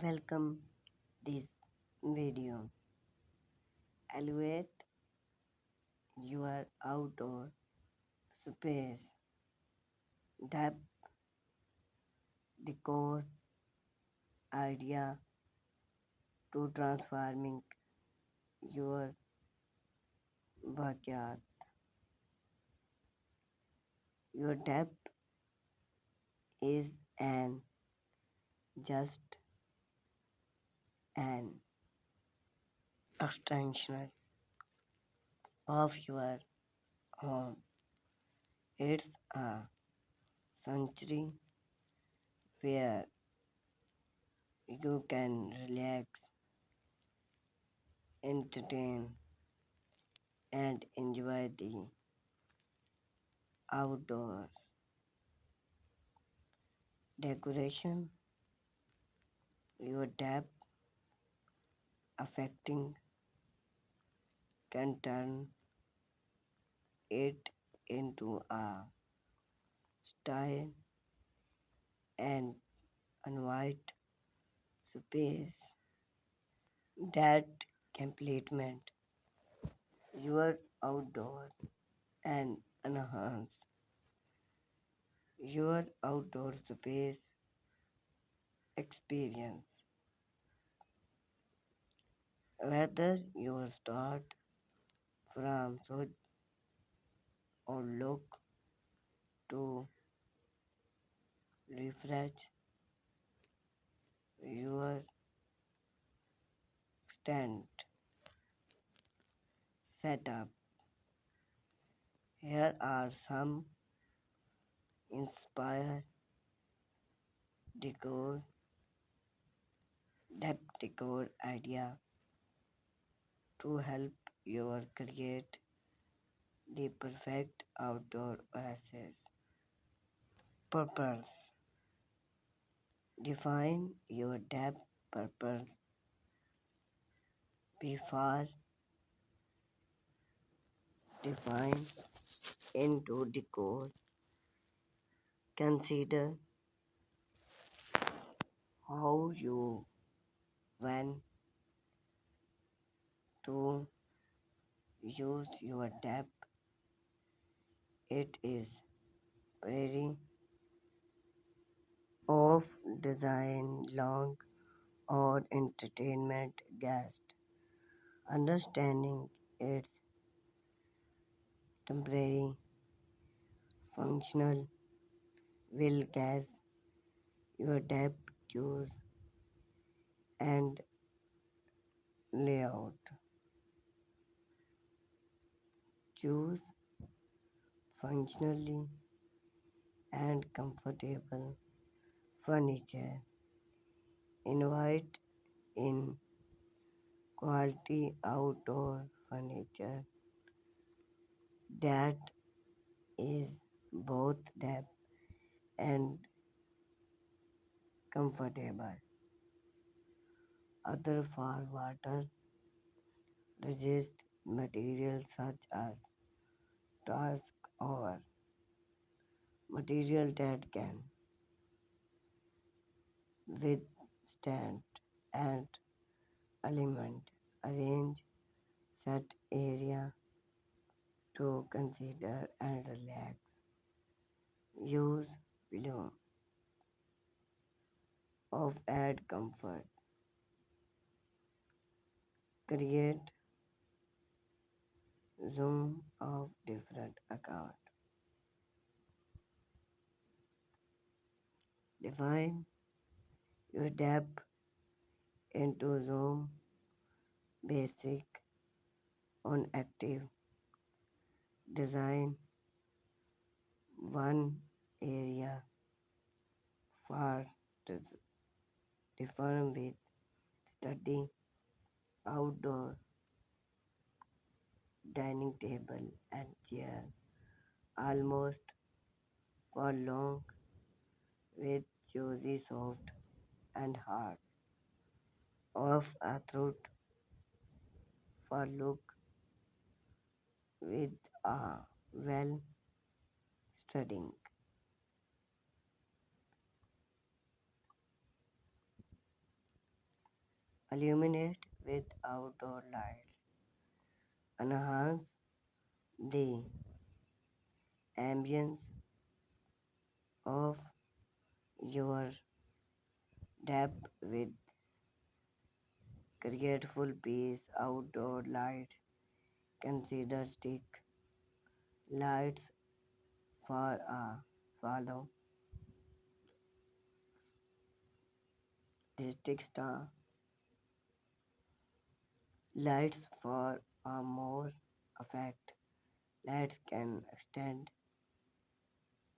Welcome this video. Elevate your outdoor space. Depth, decor, idea to transforming your backyard. Your depth is an just an extension of your home. It's a sanctuary where you can relax, entertain, and enjoy the outdoors. Decoration, your depth affecting can turn it into a style and invite space that complement your outdoor and enhance your outdoor space experience. Whether you start from food or look to refresh your stand setup, here are some inspire decor depth decor idea to help you create the perfect outdoor oasis. Purpose, define your depth purpose before define into decor. Consider how you want to use your depth. It is very of design long or entertainment guest. Understanding its temporary functional will gas your depth choose and layout. Choose functionally and comfortable furniture. Invite in quality outdoor furniture that is both depth and comfortable. Other for water resist materials such as task or material that can withstand and element arrange set area to consider and relax. Use below of add comfort. Create zoom of different account. Define your depth into zoom basic on active. Design one area for different with study outdoor dining table and chair almost for long with cozy soft and hard of a throat for look with a well studying. illuminate with outdoor lights, enhance the ambience of your depth with grateful piece outdoor light. Consider stick lights for a follow the stick star lights for a more effect. Lights can extend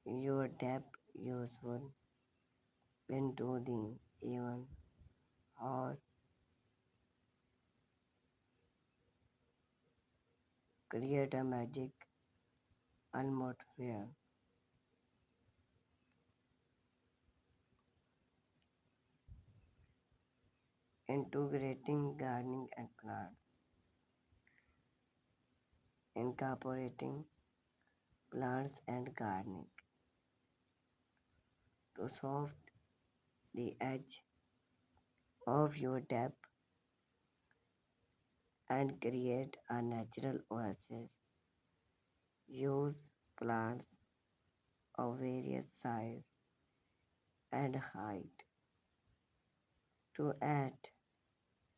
your depth useful into the even or create a magic atmosphere. Integrating gardening and plants, incorporating plants and gardening to soft the edge of your depth and create a natural oasis. Use plants of various size and height to add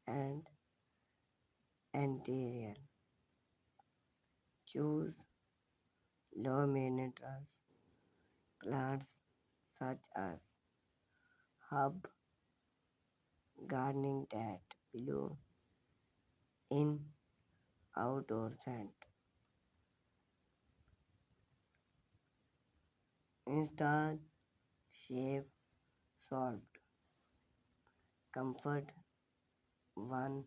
an interior. Choose low maintenance plants such as hub gardening that below in outdoor scent. Install shave solved comfort one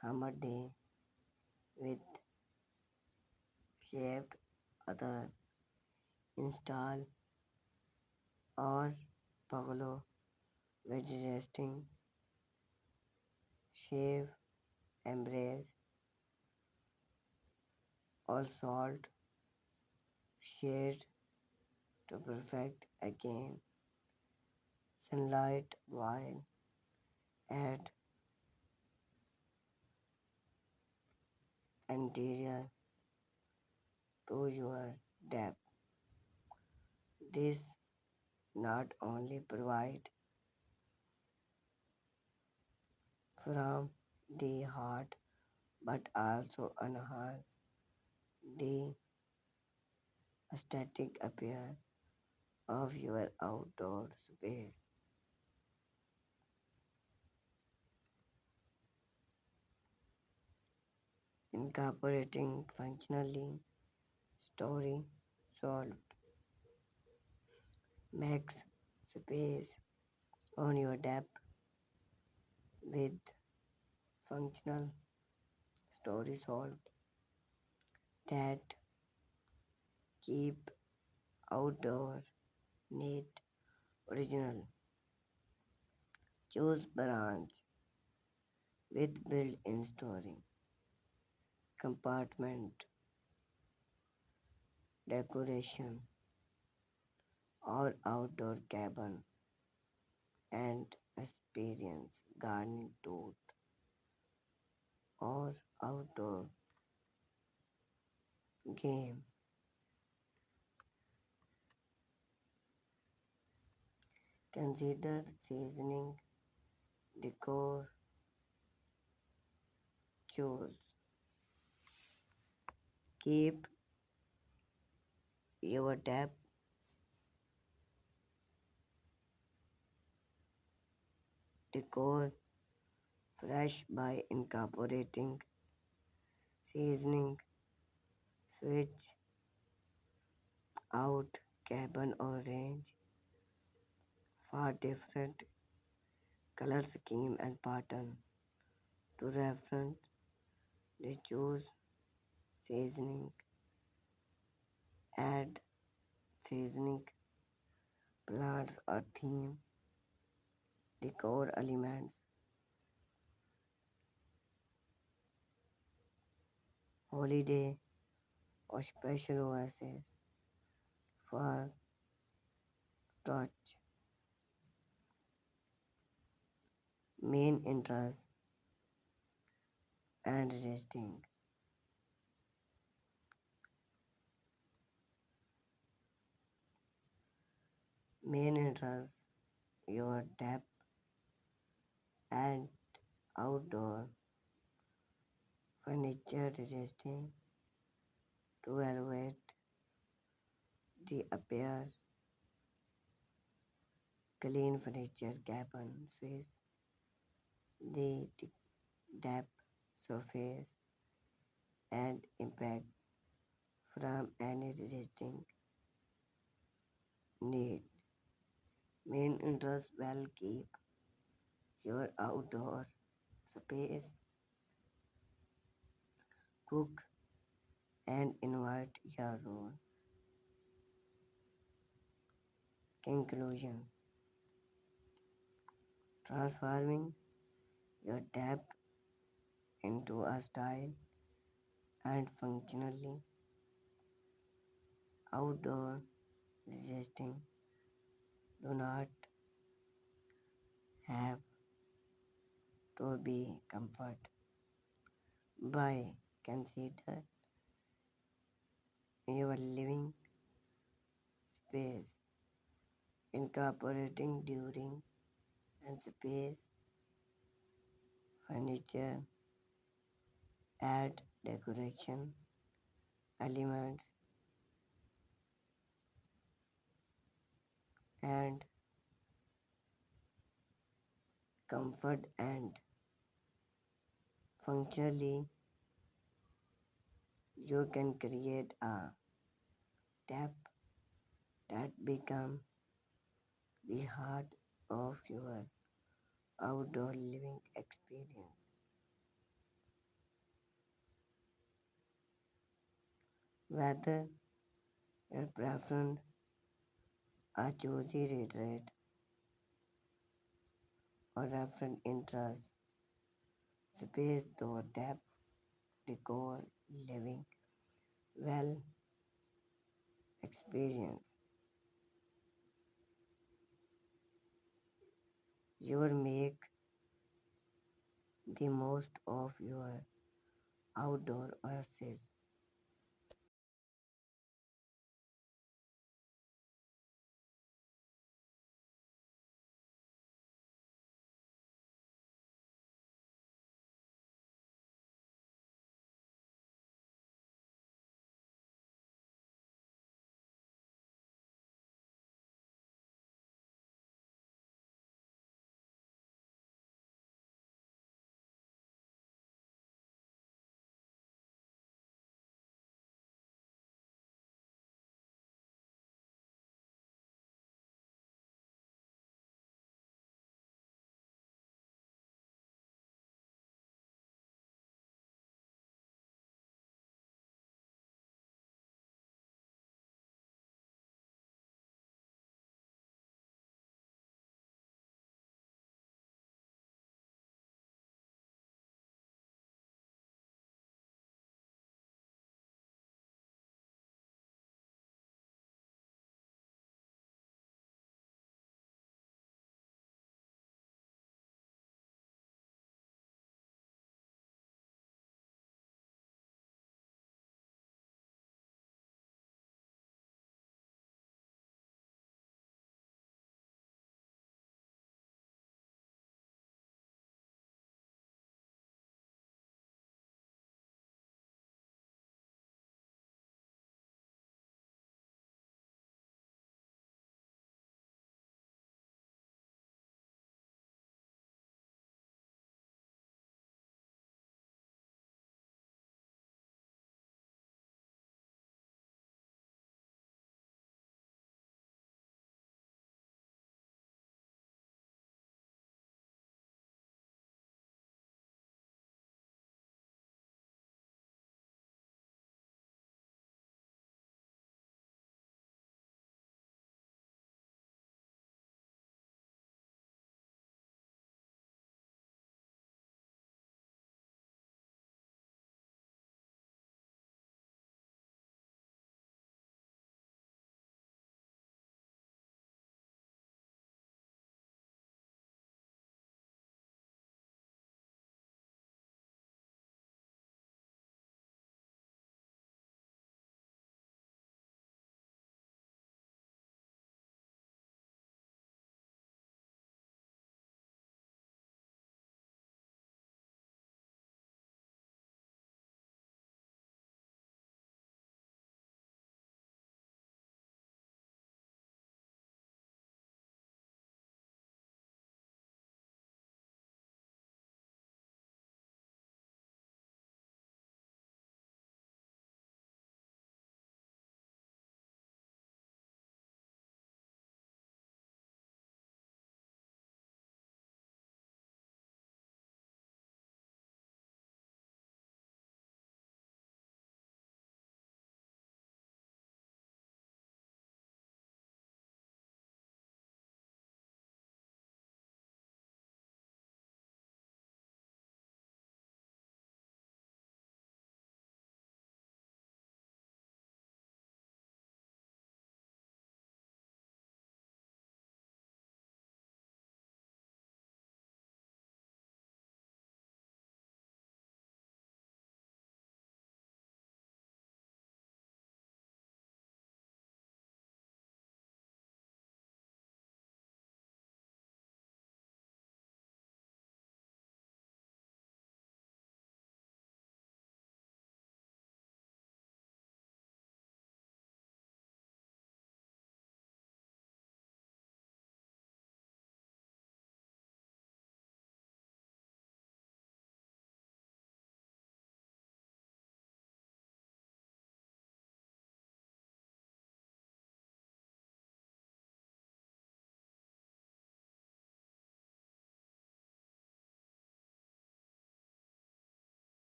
summer day with shaved other install or pagalo with resting shave embrace or salt shade to perfect again sunlight while add interior to your depth. This not only provide from the heart but also enhance the aesthetic appeal of your outdoor space. Incorporating functionally story solved makes space on your depth with functional story solved that keep outdoor neat original. Choose branch with built-in story compartment decoration or outdoor cabin and experience gardening tooth or outdoor game. Consider seasoning decor choose. Keep your tap decor fresh by incorporating seasoning, switch out cabin or range for different color scheme and pattern. To reference, they choose seasoning, add seasoning, plants or theme, decor elements, holiday or special oasis for touch. Main interest and resting. Main interest, your depth and outdoor furniture resisting to elevate the appear clean furniture cabin space, the depth surface and impact from any resisting need. Main interest will keep your outdoor space cook and invite your own. Conclusion, transforming your depth into a style and functionally outdoor resisting do not have to be comfort by consider your living space incorporating during and space furniture add decoration elements and comfort and functionally you can create a depth that become the heart of your outdoor living experience. Whether your preference a choosy retreat or reference interest, space or depth, decor, living, well experience. You will make the most of your outdoor oasis.